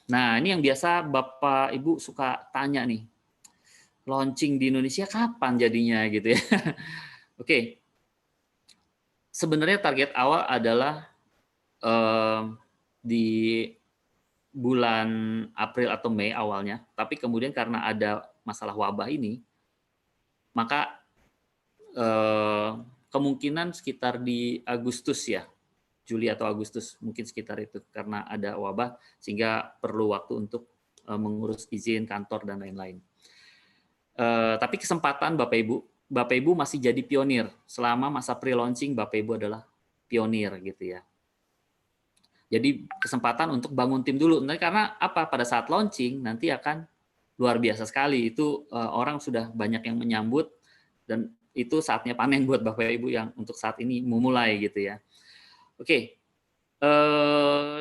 Nah, ini yang biasa Bapak Ibu suka tanya nih, launching di Indonesia kapan jadinya gitu ya. Oke, sebenarnya target awal adalah di bulan April atau Mei awalnya, tapi kemudian karena ada masalah wabah ini, maka kemungkinan sekitar di Agustus ya, Juli atau Agustus, mungkin sekitar itu karena ada wabah sehingga perlu waktu untuk mengurus izin kantor dan lain-lain. Tapi kesempatan Bapak Ibu masih jadi pionir selama masa pre-launching. Bapak Ibu adalah pionir gitu ya. Jadi kesempatan untuk bangun tim dulu. Nanti karena apa? Pada saat launching nanti akan luar biasa sekali. Itu orang sudah banyak yang menyambut dan itu saatnya panen buat Bapak Ibu yang untuk saat ini memulai gitu ya. Oke.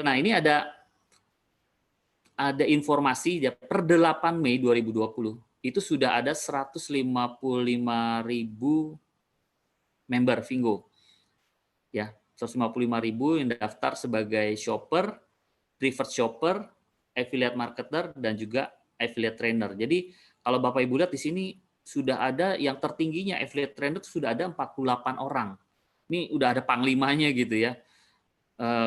Nah ini ada informasi ya, per 8 Mei 2020 itu sudah ada 155.000 member Vingo. Ya, 155.000 yang daftar sebagai shopper, preferred shopper, affiliate marketer, dan juga affiliate trainer. Jadi kalau Bapak Ibu lihat di sini sudah ada yang tertingginya affiliate trainer sudah ada 48 orang. Ini udah ada panglimanya gitu ya.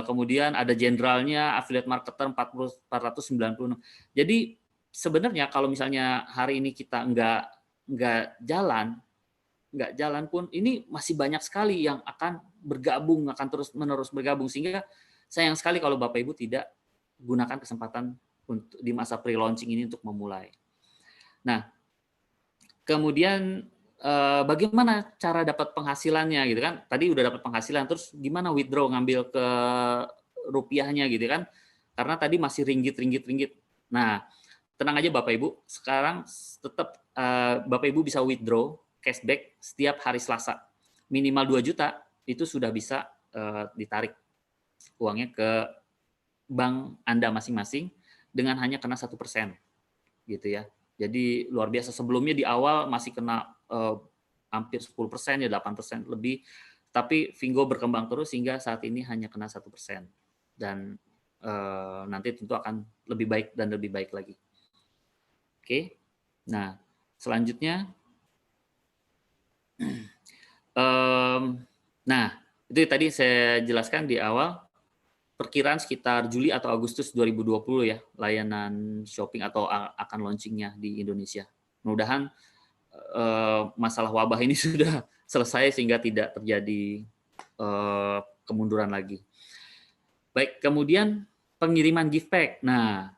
Kemudian ada jenderalnya, affiliate marketer 496. Jadi sebenarnya kalau misalnya hari ini kita nggak jalan pun ini masih banyak sekali yang akan bergabung, akan terus-menerus bergabung, sehingga sayang sekali kalau Bapak Ibu tidak gunakan kesempatan untuk di masa pre-launching ini untuk memulai. Nah, kemudian bagaimana cara dapat penghasilannya gitu kan? Tadi udah dapat penghasilan, terus gimana withdraw ngambil ke rupiahnya gitu kan? Karena tadi masih ringgit. Nah, tenang aja Bapak Ibu, sekarang tetap Bapak Ibu bisa withdraw cashback setiap hari Selasa. Minimal 2 juta itu sudah bisa ditarik uangnya ke bank Anda masing-masing dengan hanya kena 1% gitu ya. Jadi luar biasa, sebelumnya di awal masih kena hampir 10% ya, 8% lebih, tapi Vingo berkembang terus sehingga saat ini hanya kena 1%, dan nanti tentu akan lebih baik dan lebih baik lagi. Oke, nah selanjutnya, nah itu tadi saya jelaskan di awal, perkiraan sekitar Juli atau Agustus 2020 ya layanan shopping atau akan launchingnya di Indonesia. Mudah-mudahan masalah wabah ini sudah selesai sehingga tidak terjadi kemunduran lagi. Baik, kemudian pengiriman gift pack. Nah,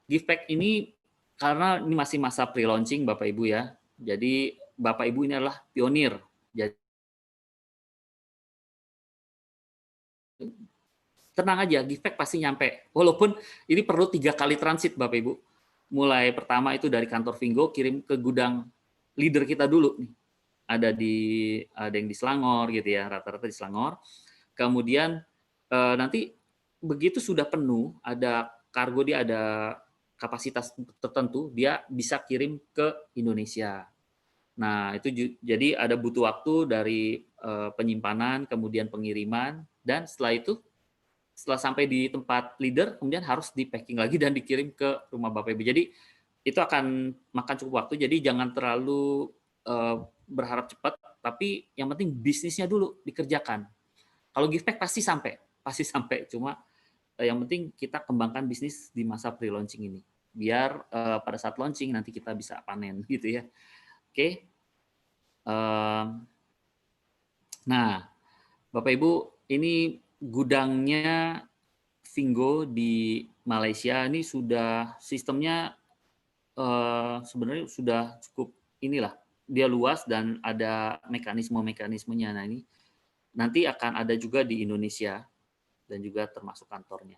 gift pack ini karena ini masih masa pre-launching Bapak Ibu ya. Jadi Bapak Ibu ini adalah pionir. Jadi tenang aja, gift pack pasti nyampe. Walaupun ini perlu 3 kali transit Bapak Ibu. Mulai pertama itu dari kantor Vingo kirim ke gudang leader kita dulu nih. Ada yang di Selangor gitu ya, rata-rata di Selangor. Kemudian nanti begitu sudah penuh, ada kargo, dia ada kapasitas tertentu, dia bisa kirim ke Indonesia. Nah, itu jadi ada butuh waktu dari penyimpanan, kemudian pengiriman, dan setelah sampai di tempat leader, kemudian harus di-packing lagi dan dikirim ke rumah Bapak Ibu. Jadi itu akan makan cukup waktu, jadi jangan terlalu berharap cepat, tapi yang penting bisnisnya dulu dikerjakan. Kalau gift pack pasti sampai. Cuma yang penting kita kembangkan bisnis di masa pre-launching ini, biar pada saat launching nanti kita bisa panen gitu ya. Oke. Nah, Bapak Ibu, ini gudangnya Vingo di Malaysia ini sudah sistemnya sebenarnya sudah cukup inilah, dia luas dan ada mekanismenya. Nah ini nanti akan ada juga di Indonesia dan juga termasuk kantornya.